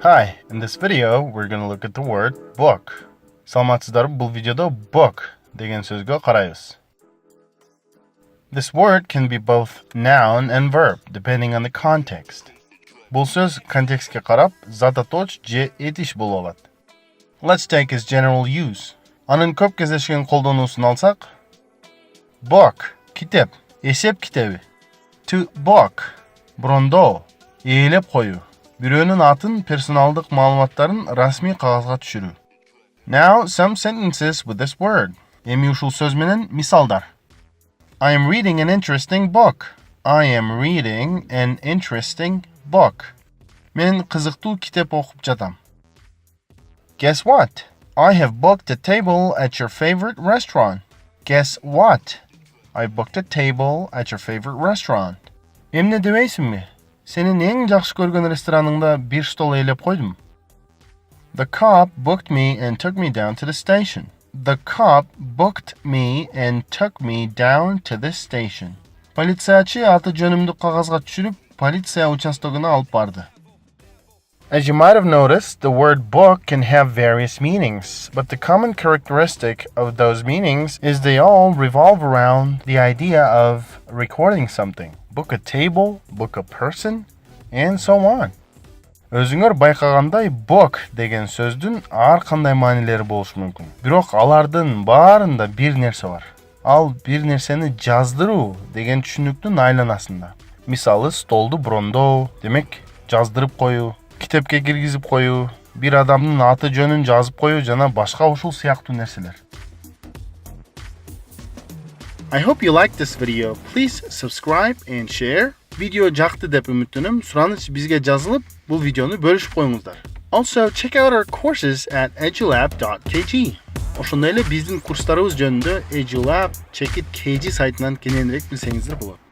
Hi, in this video we're going to look at the word book. Саламатсыздар, бұл видеода book деген сөзге қарайбыз. This word can be both noun and verb, depending on the context. Бұл сөз контекстке қарап, зататоч же етиш бола алады. Let's take its general use. Анын көп кездешкен қолданусын алсақ, book, китеп, есеп китеби. To book, брондоо, ээлеп қою. Бирөөнүн атын, персоналдык маалыматтарын расмий кагазга түшүрүү. Now, some sentences with this word. Эми ушул сөз менен мисалдар. I am reading an interesting book. I am reading an interesting book. Мен кызыктуу китеп окуп жатам. Guess what? I have booked a table at your favorite restaurant. Guess what? I booked a table at your favorite restaurant. Эмне дебейсиңби? Сенин эң жакшы көргөн рестораныңда бир стол ээлеп койдум. The cop booked me and took me down to the station. The cop booked me and took me down to the station. Полициячы аты жөнүмдү кагазга түшүрүп, полиция участогуна алып барды. As you might have noticed, the word book can have various meanings, but the common characteristic of those meanings is they all revolve around the idea of recording something. Book a table, book a person, and so on. Өзүңөр байкагандай book деген сөздүн ар кандай маанилери болушу мүмкүн. Бирок алардын баарында бир нерсе бар. Ал бир нерсени жаздыруу деген түшүнүктүн айланасында. Мисалы, столду брондоо, демек жаздырып коюу, китепке киргизип коюу, бир адамдын аты жөнүн жазып коюу жана башка ушул сыяктуу нерселер. I hope you liked this video. Please subscribe and share. Видео жакты деп үмүттөнөм. Сураныч бизге жазылып, бул видеону бөлүшүп коюңуздар. Also, check out our courses at edulab.kg. Ошондой эле биздин курстарыбыз жөнүндө edulab.kg сайтынан кененирээк билсеңиздер болот.